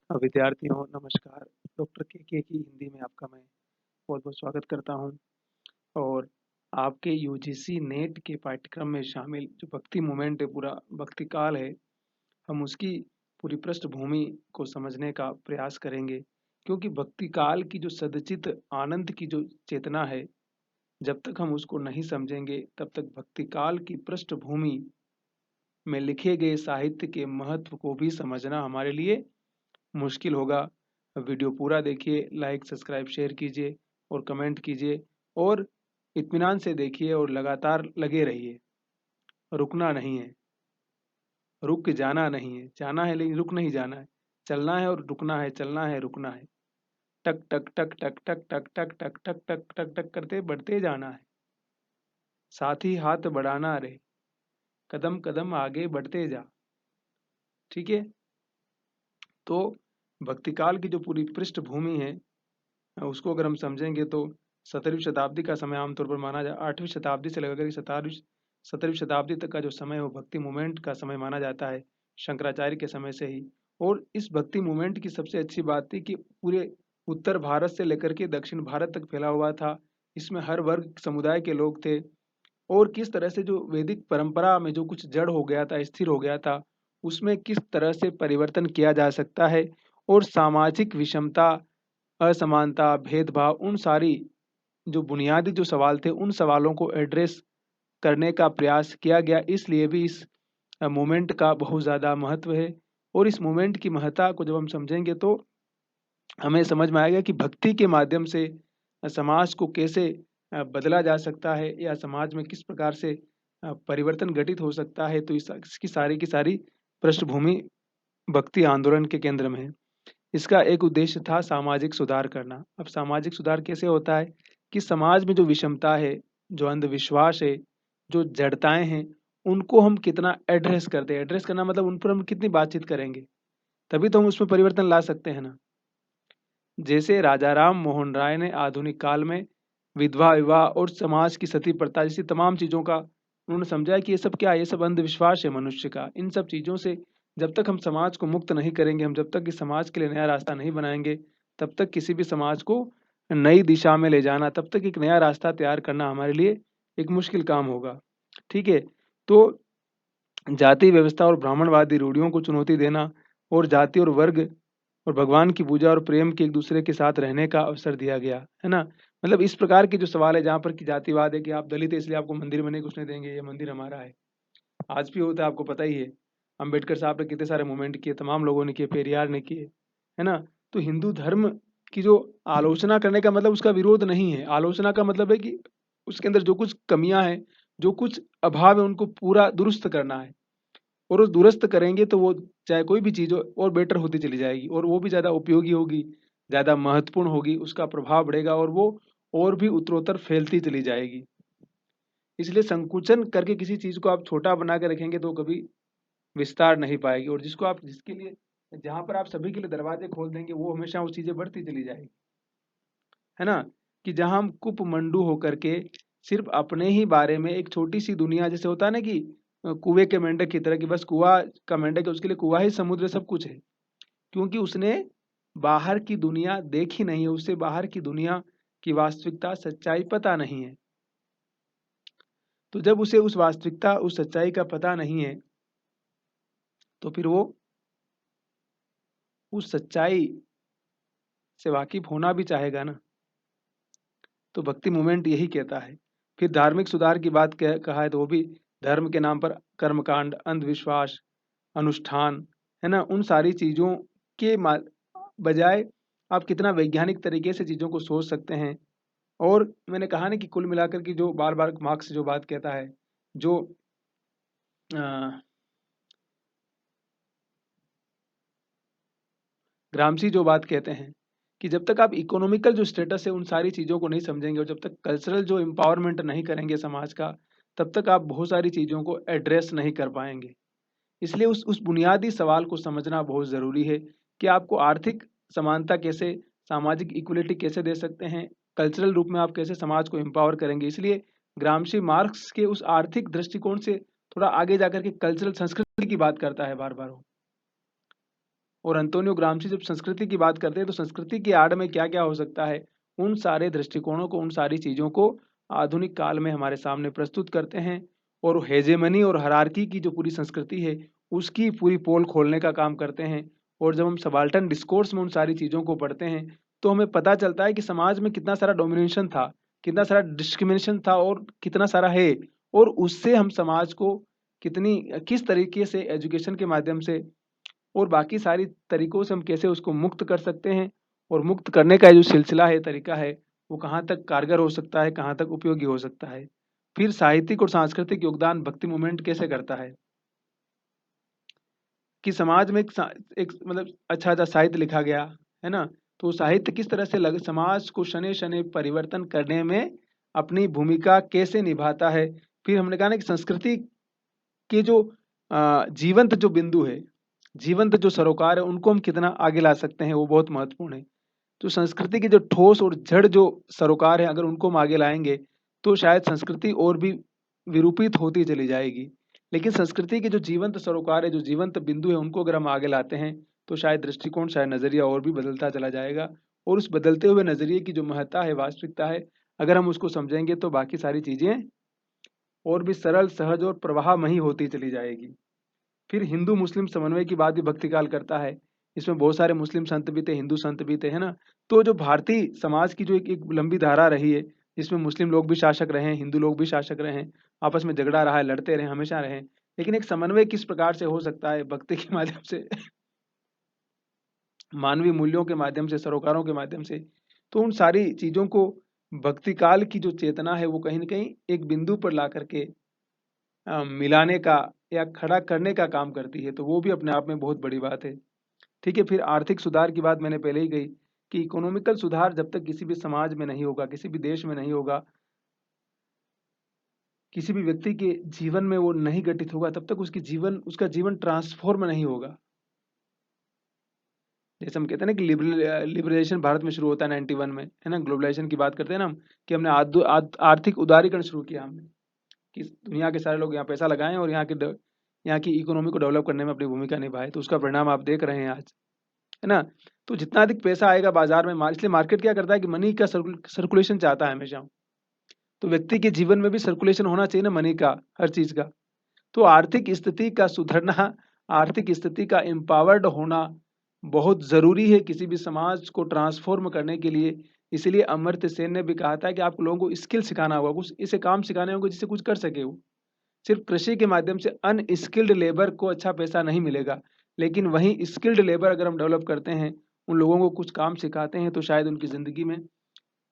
विद्यार्थियों नमस्कार। डॉक्टर के की हिंदी में आपका मैं बहुत-बहुत स्वागत करता हूँ और आपके यूजीसी नेट के पाठ्यक्रम में शामिल जो भक्ति मूवमेंट है, पूरा भक्ति काल है, हम उसकी पूरी पृष्ठभूमि को समझने का प्रयास करेंगे। क्योंकि भक्ति काल की जो सदचित आनंद की जो चेतना है, जब तक हम उसको नहीं समझेंगे, तब तक भक्ति काल की पृष्ठभूमि में लिखे गए साहित्य के महत्व को भी समझना हमारे लिए मुश्किल होगा। वीडियो पूरा देखिए, लाइक, सब्सक्राइब, शेयर कीजिए और कमेंट कीजिए और इत्मीनान से देखिए और लगातार लगे रहिए। रुकना नहीं है, रुक जाना नहीं है, जाना है लेकिन रुक नहीं जाना है। चलना है और रुकना है, चलना है, रुकना है। टक टक टक टक टक टक टक टक टक टक टक टक करते बढ़ते जाना है। साथ ही हाथ बढ़ाना रे, कदम कदम आगे बढ़ते जा। ठीक है? तो भक्ति काल की जो पूरी पृष्ठभूमि है, उसको अगर हम समझेंगे तो 17वीं शताब्दी का समय आमतौर पर माना जाए, 8वीं शताब्दी से लेकर 17वीं शताब्दी तक का जो समय है वो भक्ति मूवमेंट का समय माना जाता है, शंकराचार्य के समय से ही। और इस भक्ति मूवमेंट की सबसे अच्छी बात थी कि पूरे उत्तर भारत से लेकर के दक्षिण भारत तक फैला हुआ था। इसमें हर वर्ग समुदाय के लोग थे और किस तरह से जो वैदिक परंपरा में जो कुछ जड़ हो गया था, स्थिर हो गया था, उसमें किस तरह से परिवर्तन किया जा सकता है और सामाजिक विषमता, असमानता, भेदभाव, उन सारी जो बुनियादी जो सवाल थे, उन सवालों को एड्रेस करने का प्रयास किया गया। इसलिए भी इस मूवमेंट का बहुत ज़्यादा महत्व है और इस मूवमेंट की महत्ता को जब हम समझेंगे तो हमें समझ में आएगा कि भक्ति के माध्यम से समाज को कैसे बदला जा सकता है या समाज में किस प्रकार से परिवर्तन घटित हो सकता है। तो इसकी सारी की सारी पृष्ठभूमि भक्ति आंदोलन के केंद्र में है। इसका एक उद्देश्य था सामाजिक सुधार करना। अब सामाजिक सुधार कैसे होता है कि समाज में जो विषमता है, जो अंधविश्वास है, जो जड़ताएँ हैं, उनको हम कितना एड्रेस करते हैं। एड्रेस करना मतलब उन पर हम कितनी बातचीत करेंगे, तभी तो हम उसमें परिवर्तन ला सकते हैं ना। जैसे राजा राम मोहन राय ने आधुनिक काल में विधवा विवाह और समाज की सती प्रथा जैसी तमाम चीज़ों का उन्होंने समझा कि ये सब क्या है, ये सब अंधविश्वास है मनुष्य का। इन सब चीज़ों से जब तक हम समाज को मुक्त नहीं करेंगे, हम जब तक इस समाज के लिए नया रास्ता नहीं बनाएँगे, तब तक किसी भी समाज को नई दिशा में ले जाना, तब तक एक नया रास्ता तैयार करना हमारे लिए एक मुश्किल काम होगा। ठीक है? तो जाति व्यवस्था और ब्राह्मणवादी रूढ़ियों को चुनौती देना और जाति और वर्ग और भगवान की पूजा और प्रेम के एक दूसरे के साथ रहने का अवसर दिया गया, है ना? मतलब इस प्रकार के जो सवाल है जहाँ पर कि जातिवाद है कि आप दलित है इसलिए आपको मंदिर में नहीं घुसने देंगे, ये मंदिर हमारा है। आज भी होता है, आपको पता ही है। अम्बेडकर साहब ने कितने सारे मूवमेंट किए, तमाम लोगों ने किए, पेरियार ने किए, है ना? तो हिंदू धर्म की जो आलोचना करने का मतलब उसका विरोध नहीं है। आलोचना का मतलब है कि उसके अंदर जो कुछ कमियाँ हैं, जो कुछ अभाव है उनको पूरा दुरुस्त करना है। और वो दुरुस्त करेंगे तो वो चाहे कोई भी चीज़ हो और बेटर होती चली जाएगी और वो भी ज़्यादा उपयोगी होगी, ज़्यादा महत्वपूर्ण होगी, उसका प्रभाव बढ़ेगा और वो और भी उत्तरोत्तर फैलती चली जाएगी। इसलिए संकुचन करके किसी चीज़ को आप छोटा बना के रखेंगे तो कभी विस्तार नहीं पाएगी और जिसके लिए जहाँ पर आप सभी के लिए दरवाजे खोल देंगे वो हमेशा वो चीज़ें बढ़ती चली जाएगी। है ना? कि जहाँ हम कुपमंडू होकर के सिर्फ़ अपने ही बारे में एक छोटी-सी दुनिया जैसे होता है ना कि कुएँ के मेंढक की तरह कि बस कुआँ का मेंढक है, उसके लिए कुआँ ही समुद्र सब कुछ है। क्योंकि उसने बाहर की दुनिया देखी नहीं है, उसे बाहर की दुनिया की वास्तविकता, सच्चाई पता नहीं है। तो जब उसे उस वास्तविकता, उस सच्चाई का पता नहीं है, तो फिर वो उस सच्चाई से वाकिफ़ होना भी चाहेगा ना। तो भक्ति मूवमेंट यही कहता है। फिर धार्मिक सुधार की बात कहा है तो वो भी धर्म के नाम पर कर्मकांड, अंधविश्वास, अनुष्ठान, है ना? उन सारी चीज़ों के बजाय आप कितना वैज्ञानिक तरीके से चीज़ों को सोच सकते हैं। और मैंने कहा ना कि कुल मिलाकर के जो बार-बार मार्क्स जो बात कहता है, जो अ, ग्रामशी जो बात कहते हैं कि जब तक आप इकोनॉमिकल जो स्टेटस है उन सारी चीज़ों को नहीं समझेंगे और जब तक कल्चरल जो एम्पावरमेंट नहीं करेंगे समाज का, तब तक आप बहुत सारी चीज़ों को एड्रेस नहीं कर पाएँगे। इसलिए उस बुनियादी सवाल को समझना बहुत ज़रूरी है कि आपको आर्थिक समानता कैसे, सामाजिक इक्वलिटी कैसे दे सकते हैं, कल्चरल रूप में आप कैसे समाज को एम्पावर करेंगे। इसलिए ग्रामशी मार्क्स के उस आर्थिक दृष्टिकोण से थोड़ा आगे जाकर के कल्चरल संस्कृति की बात करता है बार-बार वो। और अंतोनियो ग्राम्शी जब संस्कृति की बात करते हैं तो संस्कृति की आड़ में क्या क्या हो सकता है, उन सारे दृष्टिकोणों को, उन सारी चीज़ों को आधुनिक काल में हमारे सामने प्रस्तुत करते हैं। और हेजेमनी और हायरार्की की जो पूरी संस्कृति है उसकी पूरी पोल खोलने का काम करते हैं। और जब हम सबाल्टर्न डिस्कोर्स में उन सारी चीज़ों को पढ़ते हैं तो हमें पता चलता है कि समाज में कितना सारा डोमिनेशन था, कितना सारा डिस्क्रिमिनेशन था और कितना सारा है। और उससे हम समाज को किस तरीके से एजुकेशन के माध्यम से और बाकी सारी तरीकों से हम कैसे उसको मुक्त कर सकते हैं, और मुक्त करने का जो सिलसिला है, तरीका है, वो कहाँ तक कारगर हो सकता है, कहाँ तक उपयोगी हो सकता है। फिर साहित्यिक और सांस्कृतिक योगदान भक्ति मूवमेंट कैसे करता है कि समाज में एक मतलब अच्छा साहित्य लिखा गया है ना, तो साहित्य किस तरह से समाज को शनै शनै परिवर्तन करने में अपनी भूमिका कैसे निभाता है। फिर हमने कहा ना कि संस्कृति के जो जीवंत जो बिंदु है, जीवंत जो सरोकार है, उनको हम कितना आगे ला सकते हैं, वो बहुत महत्वपूर्ण है। तो संस्कृति के जो ठोस और जड़ जो सरोकार है, अगर उनको हम आगे लाएंगे तो शायद संस्कृति और भी विरूपित होती चली जाएगी। लेकिन संस्कृति के जो जीवंत सरोकार है, जो जीवंत बिंदु है, उनको अगर हम आगे लाते हैं तो शायद दृष्टिकोण, शायद नजरिया और भी बदलता चला जाएगा। और उस बदलते हुए नजरिए की जो महत्ता है, वास्तविकता है, अगर हम उसको समझेंगे तो बाकी सारी चीजें और भी सरल, सहज और प्रवाहमयी होती चली जाएगी। फिर हिंदू मुस्लिम समन्वय की बात भी भक्ति काल करता है। इसमें बहुत सारे मुस्लिम संत भी थे, हिंदू संत भी थे, है ना। तो जो भारतीय समाज की जो एक लंबी धारा रही है, जिसमें मुस्लिम लोग भी शासक रहे हैं, हिंदू लोग भी शासक रहे हैं, आपस में झगड़ा रहा है, लड़ते रहे, हमेशा रहे। लेकिन एक समन्वय किस प्रकार से हो सकता है, भक्ति के माध्यम से, मानवीय मूल्यों के माध्यम से, सरोकारों के माध्यम से। तो उन सारी चीजों को भक्ति काल की जो चेतना है वो कहीं ना कहीं एक बिंदु पर ला करके मिलाने का या खड़ा करने का काम करती है। तो वो भी अपने आप में बहुत बड़ी बात है। ठीक है। फिर आर्थिक सुधार की बात मैंने पहले ही कही कि इकोनॉमिकल सुधार जब तक किसी भी समाज में नहीं होगा, किसी भी देश में नहीं होगा, किसी भी व्यक्ति के जीवन में वो नहीं घटित होगा, तब तक उसका जीवन ट्रांसफॉर्म नहीं होगा। जैसे हम कहते हैं ना कि लिबरलाइजेशन भारत में शुरू होता है 91 में, है ना। ग्लोबलाइजेशन की बात करते हैं ना हम, कि हमने आर्थिक उदारीकरण शुरू किया हमने, कि दुनिया के सारे लोग यहाँ पैसा लगाएं और यहाँ की इकोनॉमी को डेवलप करने में अपनी भूमिका निभाए। तो उसका परिणाम आप देख रहे हैं आज, है ना। तो जितना अधिक पैसा आएगा बाजार में, इसलिए मार्केट क्या करता है कि मनी का सर्कुलेशन चाहता है हमेशा। तो व्यक्ति के जीवन में भी सर्कुलेशन होना चाहिए ना, मनी का, हर चीज का। तो आर्थिक स्थिति का सुधरना, आर्थिक स्थिति का एम्पावर्ड होना बहुत जरूरी है किसी भी समाज को ट्रांसफॉर्म करने के लिए। इसीलिए अमर्त्य सेन ने भी कहा था कि आप लोगों को स्किल सिखाना होगा, कुछ ऐसे काम सिखाने होंगे जिससे कुछ कर सके वो। सिर्फ कृषि के माध्यम से अनस्किल्ड लेबर को अच्छा पैसा नहीं मिलेगा, लेकिन वहीं स्किल्ड लेबर अगर हम डेवलप करते हैं, उन लोगों को कुछ काम सिखाते हैं, तो शायद उनकी जिंदगी में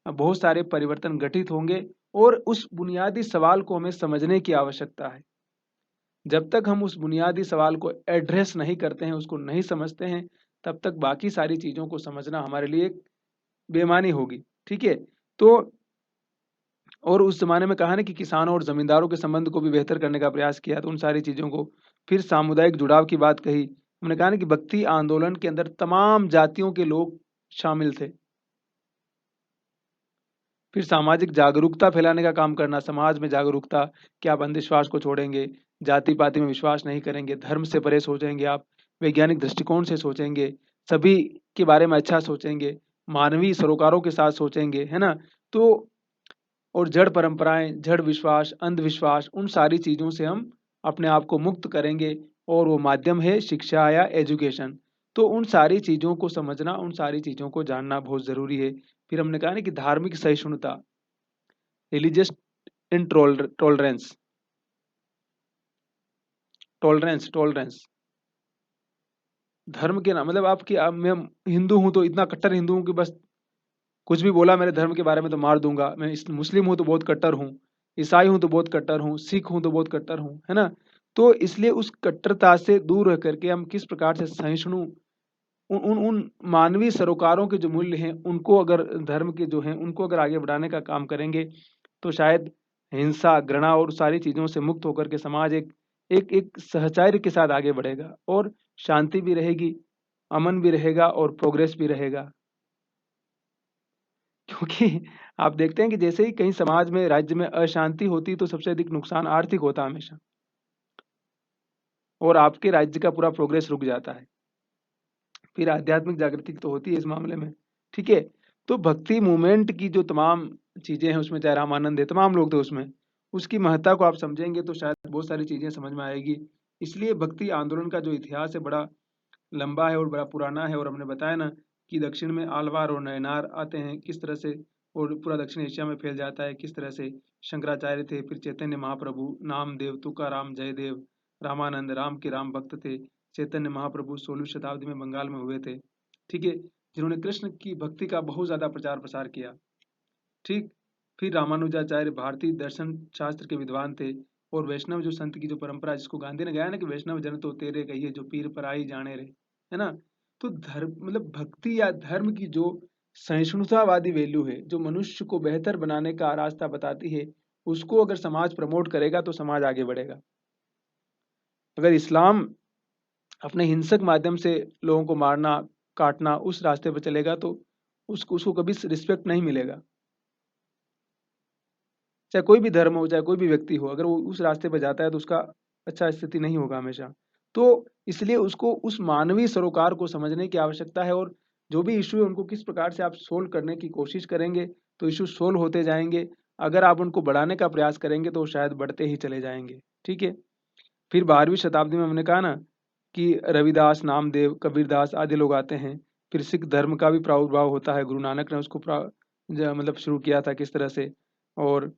बहुत सारे परिवर्तन घटित होंगे। और उस बुनियादी सवाल को हमें समझने की आवश्यकता है। जब तक हम उस बुनियादी सवाल को एड्रेस नहीं करते हैं, उसको नहीं समझते हैं, तब तक बाकी सारी चीजों को समझना हमारे लिए एक बेईमानी होगी। ठीक है। तो और उस जमाने में कहा ना कि किसानों और जमींदारों के संबंध को भी बेहतर करने का प्रयास किया, तो उन सारी चीजों को। फिर सामुदायिक जुड़ाव की बात कही हमने, कहा ना कि भक्ति आंदोलन के अंदर तमाम जातियों के लोग शामिल थे। फिर सामाजिक जागरूकता फैलाने का काम करना, समाज में जागरूकता कि आप अंधविश्वास को छोड़ेंगे, जाति पाति में विश्वास नहीं करेंगे, धर्म से परे सोचेंगे, आप वैज्ञानिक दृष्टिकोण से सोचेंगे, सभी के बारे में अच्छा सोचेंगे, मानवीय सरोकारों के साथ सोचेंगे, है ना। तो और जड़ परंपराएं, जड़ विश्वास, अंधविश्वास, उन सारी चीजों से हम अपने आप को मुक्त करेंगे। और वो माध्यम है शिक्षा या एजुकेशन। तो उन सारी चीजों को समझना, उन सारी चीजों को जानना बहुत जरूरी है। फिर हमने कहा ना कि धार्मिक सहिष्णुता, रिलीजियस टॉलरेंस, टॉलरेंस धर्म के ना मतलब आपकी मैं हिंदू हूं तो इतना कट्टर हिंदू हूं कि बस कुछ भी बोला मेरे धर्म के बारे में तो मार दूंगा। मैं मुस्लिम हूं तो बहुत कट्टर हूँ, ईसाई हूं तो बहुत कट्टर हूँ, सिख हूं तो बहुत कट्टर हूँ, है ना। तो इसलिए उस कट्टरता से दूर रह करके हम किस प्रकार से सहिष्णु, उन मानवीय सरोकारों के जो मूल्य हैं उनको, अगर धर्म के जो हैं उनको अगर आगे बढ़ाने का काम करेंगे, तो शायद हिंसा, घृणा और सारी चीजों से मुक्त होकर के समाज एक एक एक सहचार्य के साथ आगे बढ़ेगा, और शांति भी रहेगी, अमन भी रहेगा और प्रोग्रेस भी रहेगा। क्योंकि आप देखते हैं कि जैसे ही कहीं समाज में, राज्य में अशांति होती, तो सबसे अधिक नुकसान आर्थिक होता है हमेशा, और आपके राज्य का पूरा प्रोग्रेस रुक जाता है। फिर आध्यात्मिक जागृति तो होती है इस मामले में, ठीक है। तो भक्ति मूवमेंट की जो तमाम चीजें हैं उसमें, चाहे रामानंद है, तमाम लोग थे उसमें, उसकी महत्ता को आप समझेंगे तो शायद बहुत सारी चीजें समझ में आएगी। इसलिए भक्ति आंदोलन का जो इतिहास है बड़ा लंबा है और बड़ा पुराना है। और हमने बताया ना कि दक्षिण में आलवार और नयनार आते हैं किस तरह से, और पूरा दक्षिण एशिया में फैल जाता है किस तरह से। शंकराचार्य थे, फिर चैतन्य महाप्रभु, नामदेव, तुकाराम, जयदेव, रामानंद, राम के राम भक्त थे। चैतन्य महाप्रभु 16वीं शताब्दी में बंगाल में हुए थे, ठीक है, जिन्होंने कृष्ण की भक्ति का बहुत ज्यादा प्रचार प्रसार किया, ठीक। फिर रामानुजाचार्य भारतीय दर्शन शास्त्र के विद्वान थे। और वैष्णव जो संत की जो परंपरा, जिसको गांधी ने गाया ना कि वैष्णव जन तो तेरे कहिए जो पीर पर आई जाने रे, है ना। तो धर्म मतलब भक्ति या धर्म की जो सहिष्णुतावादी वैल्यू है, जो मनुष्य को बेहतर बनाने का रास्ता बताती है, उसको अगर समाज प्रमोट करेगा तो समाज आगे बढ़ेगा। अगर इस्लाम अपने हिंसक माध्यम से लोगों को मारना काटना उस रास्ते पर चलेगा तो उसको उसको कभी रिस्पेक्ट नहीं मिलेगा। चाहे कोई भी धर्म हो, चाहे कोई भी व्यक्ति हो, अगर वो उस रास्ते पर जाता है तो उसका अच्छा स्थिति नहीं होगा हमेशा। तो इसलिए उसको उस मानवीय सरोकार को समझने की आवश्यकता है। और जो भी इशू है उनको किस प्रकार से आप सोल्व करने की कोशिश करेंगे तो इशू सोल्व होते जाएंगे। अगर आप उनको बढ़ाने का प्रयास करेंगे तो शायद बढ़ते ही चले जाएंगे, ठीक है। फिर 12वीं शताब्दी में हमने कहा ना कि रविदास, नामदेव, कबीरदास आदि लोग आते हैं। फिर सिख धर्म का भी प्रादुर्भाव होता है, गुरु नानक ने उसको मतलब शुरू किया था किस तरह से। और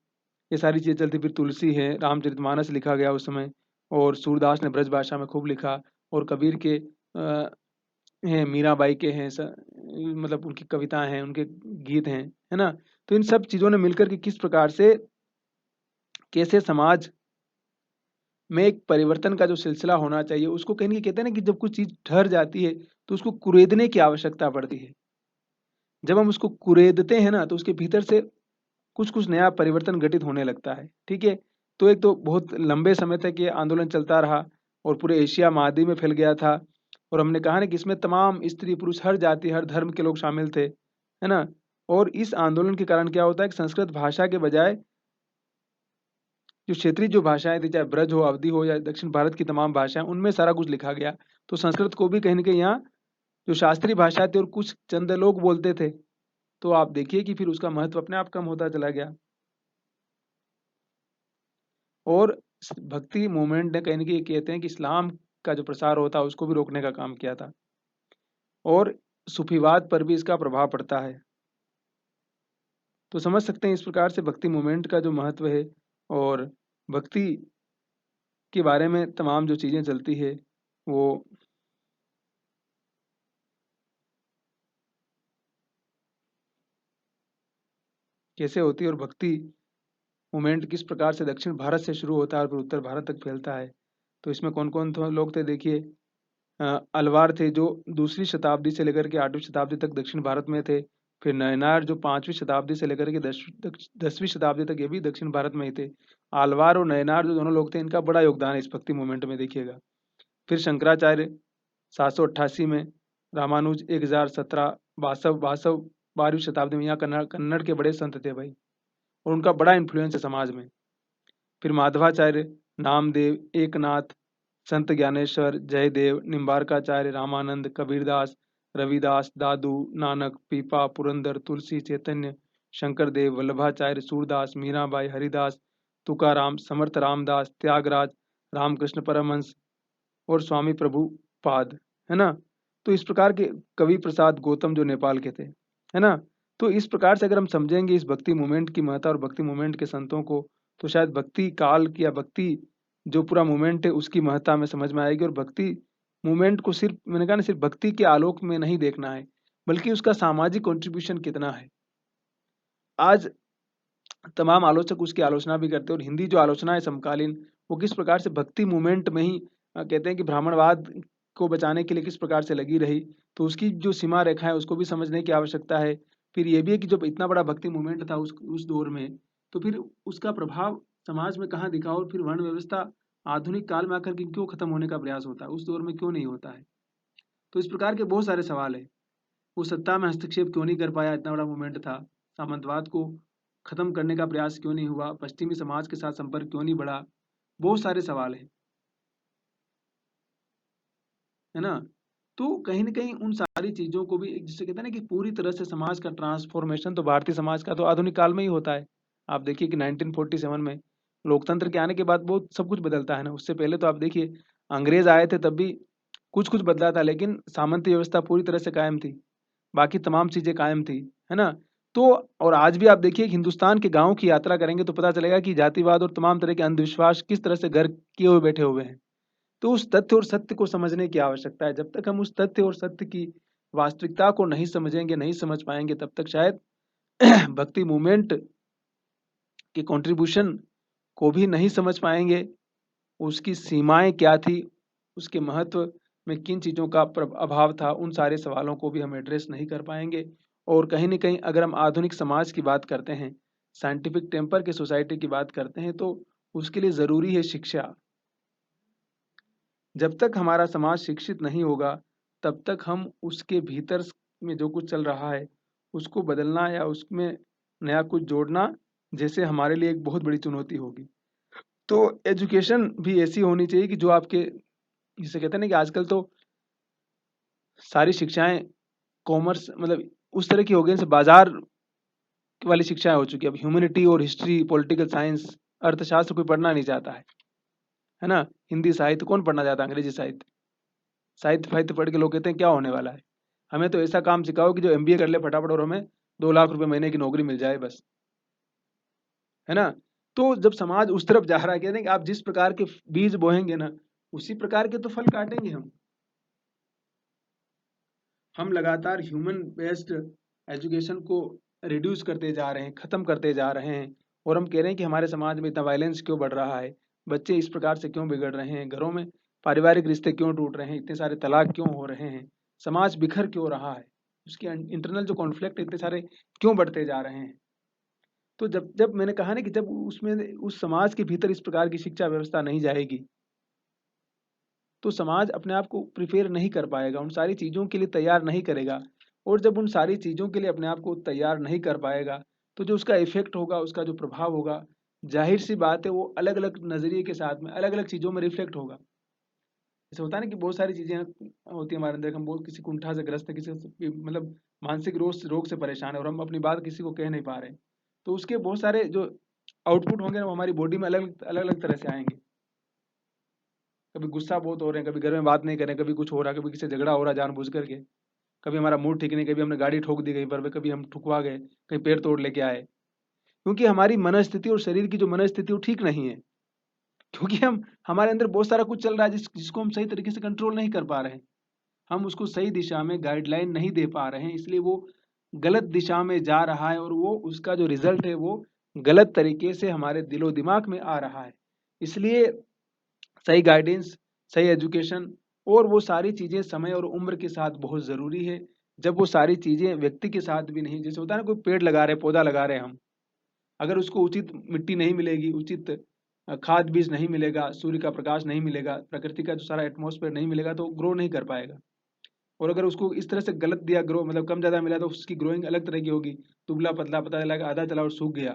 ये सारी चीज़ें चलती, फिर तुलसी है, रामचरितमानस लिखा गया उस समय। और सूरदास ने ब्रज भाषा में खूब लिखा। और कबीर के हैं, मीराबाई के हैं, मतलब उनकी कविताएं हैं, उनके गीत हैं, है ना। तो इन सब चीज़ों ने मिलकर के किस प्रकार से, कैसे समाज में एक परिवर्तन का जो सिलसिला होना चाहिए उसको कहीं नहीं, कहते हैं ना कि जब कुछ चीज़ ठहर जाती है तो उसको कुरेदने की आवश्यकता पड़ती है। जब हम उसको कुरेदते हैं ना तो उसके भीतर से कुछ कुछ नया परिवर्तन घटित होने लगता है, ठीक है। तो एक तो बहुत लंबे समय तक ये आंदोलन चलता रहा और पूरे एशिया महाद्वीप में फैल गया था। और हमने कहा ना कि इसमें तमाम स्त्री पुरुष, हर जाति हर धर्म के लोग शामिल थे, है ना। और इस आंदोलन के कारण क्या होता है कि संस्कृत भाषा के बजाय जो क्षेत्रीय जो भाषाएं थी, चाहे ब्रज हो, अवधी हो, या दक्षिण भारत की तमाम भाषाएं, उनमें सारा कुछ लिखा गया। तो संस्कृत को भी कहीं ना कहीं यहाँ जो शास्त्रीय भाषा थी और कुछ चंद लोग बोलते थे, तो आप देखिए कि फिर उसका महत्व अपने आप कम होता चला गया। और भक्ति मूवमेंट ने कहीं ना कहीं, कहते हैं कि इस्लाम का जो प्रसार होता है उसको भी रोकने का काम किया था। और सूफीवाद पर भी इसका प्रभाव पड़ता है। तो समझ सकते हैं इस प्रकार से भक्ति मूवमेंट का जो महत्व है। और भक्ति के बारे में तमाम जो चीज़ें चलती है वो कैसे होती है, और भक्ति मूवमेंट किस प्रकार से दक्षिण भारत से शुरू होता है और फिर उत्तर भारत तक फैलता है। तो इसमें कौन कौन लोग थे देखिए। अलवार थे जो दूसरी शताब्दी से लेकर के 8वीं शताब्दी तक दक्षिण भारत में थे। फिर नयनार जो 5वीं शताब्दी से लेकर के 10वीं शताब्दी तक ये भी दक्षिण भारत में ही थे। आलवार और नयनार जो दोनों लोग थे, इनका बड़ा योगदान है इस भक्ति मूवमेंट में, देखिएगा। फिर शंकराचार्य 788 में, रामानुज 1017, वासव वासव 12वीं शताब्दी में। यहाँ कन्नड़ कन्नड़ के बड़े संत थे भाई, और उनका बड़ा इन्फ्लुएंस है समाज में। फिर माधवाचार्य, नामदेव, एकनाथ, संत ज्ञानेश्वर, जयदेव, निम्बारकाचार्य, रामानंद, कबीरदास, रविदास, दादू, नानक, पीपा, पुरंदर, तुलसी, चैतन्य, शंकरदेव, वल्लभाचार्य, सूरदास, मीराबाई, हरिदास, तुकाराम, समर्थ रामदास, त्यागराज, रामकृष्ण परमहंस और स्वामी प्रभुपाद, है ना। तो इस प्रकार के, कवि प्रसाद गौतम जो नेपाल के थे, है ना। तो इस प्रकार से अगर हम समझेंगे इस भक्ति मूवमेंट की महत्ता और भक्ति मूवमेंट के संतों को, तो शायद भक्ति काल की या भक्ति जो पूरा मूवमेंट है उसकी महत्ता हमें समझ में आएगी। और भक्ति मूवमेंट को सिर्फ, मैंने कहा ना, सिर्फ भक्ति के आलोक में नहीं देखना है, बल्कि उसका सामाजिक कंट्रीब्यूशन कितना है। आज तमाम आलोचक उसकी आलोचना भी करते हैं, और हिंदी जो आलोचना है समकालीन, वो किस प्रकार से भक्ति मूवमेंट में ही कहते हैं कि ब्राह्मणवाद को बचाने के लिए किस प्रकार से लगी रही। तो उसकी जो सीमा रेखा है उसको भी समझने की आवश्यकता है। फिर ये भी है कि जब इतना बड़ा भक्ति मूवमेंट था उस दौर में, तो फिर उसका प्रभाव समाज में कहाँ दिखा, और फिर वर्ण व्यवस्था आधुनिक काल में आकर के क्यों खत्म होने का प्रयास होता है, उस दौर में क्यों नहीं होता है। तो इस प्रकार के बहुत सारे सवाल है। वो सत्ता में हस्तक्षेप क्यों नहीं कर पाया, इतना बड़ा मूवमेंट था। सामंतवाद को खत्म करने का प्रयास क्यों नहीं हुआ, पश्चिमी समाज के साथ संपर्क क्यों नहीं बढ़ा। बहुत सारे सवाल है ना। तो कहीं न कहीं उन सारी चीज़ों को भी जिसे कहते हैं ना कि पूरी तरह से समाज का ट्रांसफ़ॉर्मेशन तो भारतीय समाज का तो आधुनिक काल में ही होता है। आप देखिए कि 1947 में लोकतंत्र के आने के बाद बहुत सब कुछ बदलता है ना, उससे पहले तो आप देखिए अंग्रेज़ आए थे तब भी कुछ-कुछ बदला था, लेकिन सामंती व्यवस्था पूरी तरह से कायम थी। बाकी तमाम चीज़ें कायम थी, है ना? तो और आज भी आप देखिए कि हिंदुस्तान के गाँव की यात्रा करेंगे तो पता चलेगा कि जातिवाद और तमाम तरह के अंधविश्वास किस तरह से घर किए हुए बैठे हुए हैं। तो उस तथ्य और सत्य को समझने की आवश्यकता है। जब तक हम उस तथ्य और सत्य की वास्तविकता को नहीं समझेंगे, नहीं समझ पाएँगे, तब तक शायद भक्ति मूवमेंट के कंट्रीब्यूशन को भी नहीं समझ पाएँगे। उसकी सीमाएँ क्या थी, उसके महत्व में किन चीज़ों का अभाव था, उन सारे सवालों को भी हम एड्रेस नहीं कर पाएँगे। और कहीं न कहीं अगर हम आधुनिक समाज की बात करते हैं, साइंटिफिक टेम्पर की सोसाइटी की बात करते हैं, तो उसके लिए ज़रूरी है शिक्षा। जब तक हमारा समाज शिक्षित नहीं होगा, तब तक हम उसके भीतर में जो कुछ चल रहा है, उसको बदलना या उसमें नया कुछ जोड़ना, जैसे हमारे लिए एक बहुत बड़ी चुनौती होगी। तो एजुकेशन भी ऐसी होनी चाहिए कि जो आपके जिसे कहते हैं ना कि आजकल तो सारी शिक्षाएँ कॉमर्स मतलब उस तरह की हो गई जैसे बाज़ार वाली शिक्षाएँ हो चुकी है। अब ह्यूमैनिटी और हिस्ट्री, पॉलिटिकल साइंस, अर्थशास्त्र कोई पढ़ना नहीं चाहता है ना? हिंदी साहित्य कौन पढ़ना चाहता है, अंग्रेजी साहित्य? साहित्य-फाहित्य पढ़ के लोग कहते हैं क्या होने वाला है? हमें तो ऐसा काम सिखाओ कि जो एमबीए कर ले फटाफट और हमें 2 लाख रुपए महीने की नौकरी मिल जाए बस, है ना? तो जब समाज उस तरफ जा रहा है, कहते हैं कि आप जिस प्रकार के बीज बोएँगे ना, उसी प्रकार के तो फल काटेंगे हम। हम लगातार ह्यूमन बेस्ड एजुकेशन को रिड्यूस करते जा रहे हैं, खत्म करते जा रहे हैं और हम कह रहे हैं कि हमारे समाज में इतना वायलेंस क्यों बढ़ रहा है? बच्चे इस प्रकार से क्यों बिगड़ रहे हैं? घरों में पारिवारिक रिश्ते क्यों टूट रहे हैं? इतने सारे तलाक क्यों हो रहे हैं? समाज बिखर क्यों रहा है? उसके इंटरनल जो कॉन्फ्लिक्ट इतने सारे क्यों बढ़ते जा रहे हैं? तो जब जब मैंने कहा ना कि जब उसमें उस समाज के भीतर इस प्रकार की शिक्षा व्यवस्था नहीं जाएगी, तो समाज अपने आप को प्रिपेयर नहीं कर पाएगा, उन सारी चीज़ों के लिए तैयार नहीं करेगा और जब उन सारी चीज़ों के लिए अपने आप को तैयार नहीं कर पाएगा, तो जो उसका इफ़ेक्ट होगा, उसका जो प्रभाव होगा, ज़ाहिर-सी बात है वो अलग-अलग नज़रिए के साथ में अलग-अलग चीज़ों में रिफ्लेक्ट होगा। जैसे होता है ना कि बहुत सारी चीज़ें होती हैं हमारे अंदर, हम बहुत किसी कुंठा से ग्रस्त है, किसी मतलब मानसिक रोग से परेशान है और हम अपनी बात किसी को कह नहीं पा रहे हैं। तो उसके बहुत सारे जो आउटपुट होंगे ना, वो हमारी बॉडी में अलग-अलग तरह से आएँगे। कभी गुस्सा बहुत हो रहे हैं, कभी घर में बात नहीं कर रहे हैं, कभी कुछ हो रहा है, कभी किसी से झगड़ा हो रहा है जानबूझ करके, कभी हमारा मूड ठीक नहीं, कभी हमने गाड़ी ठोक दी कहीं पर, कभी हम ठुकवा गए, कहीं पैर तोड़ लेके आए। क्योंकि हमारी मनःस्थिति और शरीर की जो मनःस्थिति वो ठीक नहीं है। क्योंकि हम हमारे अंदर बहुत सारा कुछ चल रहा है जिसको हम सही तरीके से कंट्रोल नहीं कर पा रहे हैं। हम उसको सही दिशा में गाइडलाइन नहीं दे पा रहे हैं, इसलिए वो गलत दिशा में जा रहा है और वो उसका जो रिज़ल्ट है वो गलत तरीके से हमारे दिलो-दिमाग में आ रहा है। इसलिए सही गाइडेंस, सही एजुकेशन और वो सारी चीज़ें समय और उम्र के साथ बहुत ज़रूरी है। जब वो सारी चीज़ें व्यक्ति के साथ भी नहीं, जैसे होता है ना कोई पेड़ लगा रहे हैं, पौधा लगा रहे हैं हम, अगर उसको उचित मिट्टी नहीं मिलेगी, उचित खाद बीज नहीं मिलेगा, सूर्य का प्रकाश नहीं मिलेगा, प्रकृति का जो सारा एटमॉस्फेयर नहीं मिलेगा तो ग्रो नहीं कर पाएगा। और अगर उसको इस तरह से गलत दिया ग्रो मतलब कम ज़्यादा मिला तो उसकी ग्रोइंग अलग तरह की होगी। दुबला-पतला पता चला कि आधा चला और सूख गया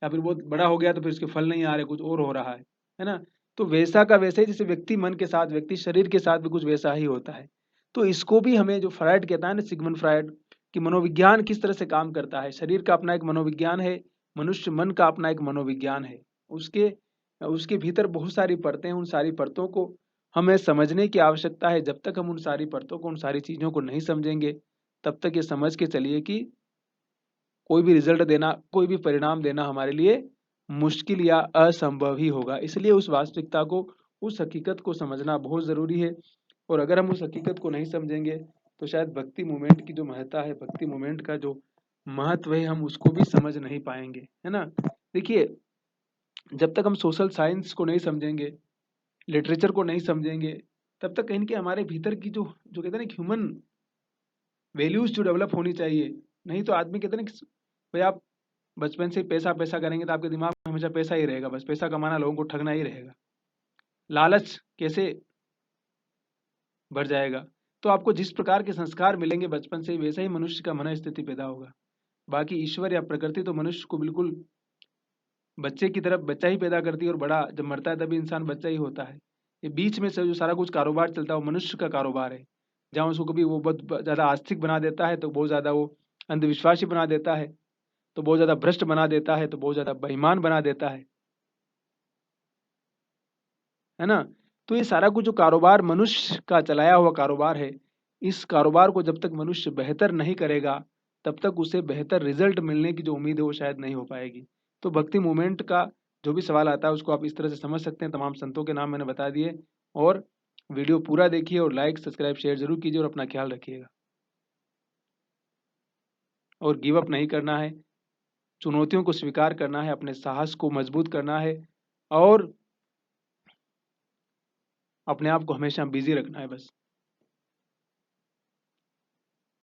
या फिर बहुत बड़ा हो गया तो फिर उसके फल नहीं आ रहे, कुछ और हो रहा है ना? तो वैसा का वैसा ही जैसे व्यक्ति मन के साथ, व्यक्ति शरीर के साथ भी कुछ वैसा ही होता है। तो इसको भी हमें जो फ्रायड कहता है ना सिगमंड फ्रायड कि मनोविज्ञान किस तरह से काम करता है। शरीर का अपना एक मनोविज्ञान है, मनुष्य मन का अपना एक मनोविज्ञान है। उसके उसके भीतर बहुत सारी परतें हैं, उन सारी परतों को हमें समझने की आवश्यकता है। जब तक हम उन सारी परतों को, उन सारी चीज़ों को नहीं समझेंगे, तब तक ये समझ के चलिए कि कोई भी रिज़ल्ट देना, कोई भी परिणाम देना हमारे लिए मुश्किल या असंभव ही होगा। इसलिए उस वास्तविकता को, उस हकीकत को समझना बहुत ज़रूरी है और अगर हम उस हकीकत को नहीं समझेंगे, तो शायद भक्ति मूवमेंट की जो महत्ता है, भक्ति मूवमेंट का जो महत्व है, हम उसको भी समझ नहीं पाएँगे, है ना? देखिए, जब तक हम सोशल साइंस को नहीं समझेंगे, लिटरेचर को नहीं समझेंगे, तब तक कहीं न कहीं हमारे भीतर की जो जो कहते हैं ना ह्यूमन वैल्यूज़ जो डेवलप होनी चाहिए, नहीं तो आदमी कहते हैं ना कि भई आप बचपन से ही पैसा-पैसा करेंगे तो आपके दिमाग में हमेशा पैसा ही रहेगा, बस पैसा कमाना, लोगों को ठगना ही रहेगा। लालच कैसे बढ़ जाएगा? तो आपको जिस प्रकार के संस्कार मिलेंगे बचपन से ही, वैसा ही मनुष्य का मनःस्थिति पैदा होगा। बाकी ईश्वर या प्रकृति तो मनुष्य को बिल्कुल बच्चे की तरफ बच्चा ही पैदा करती है और बड़ा जब मरता है तभी इंसान बच्चा ही होता है। ये बीच में से जो सारा कुछ कारोबार चलता है वो मनुष्य का कारोबार है। जहाँ उसको कभी वो बहुत ज़्यादा आस्तिक बना देता है तो बहुत ज़्यादा वो अंधविश्वासी बना देता है, तो बहुत ज़्यादा भ्रष्ट बना देता है, तो बहुत ज़्यादा बेईमान बना देता है ना? तो ये सारा कुछ जो कारोबार मनुष्य का चलाया हुआ कारोबार है, इस कारोबार को जब तक मनुष्य बेहतर नहीं करेगा, तब तक उसे बेहतर रिज़ल्ट मिलने की जो उम्मीद है वो शायद नहीं हो पाएगी। तो भक्ति मूवमेंट का जो भी सवाल आता है उसको आप इस तरह से समझ सकते हैं, तमाम संतों के नाम मैंने बता दिए और वीडियो पूरा देखिए और लाइक, सब्सक्राइब, शेयर ज़रूर कीजिए और अपना ख्याल रखिएगा। और गिव अप नहीं करना है, चुनौतियों को स्वीकार करना है, अपने साहस को मजबूत करना है और अपने आप को हमेशा बिज़ी रखना है बस।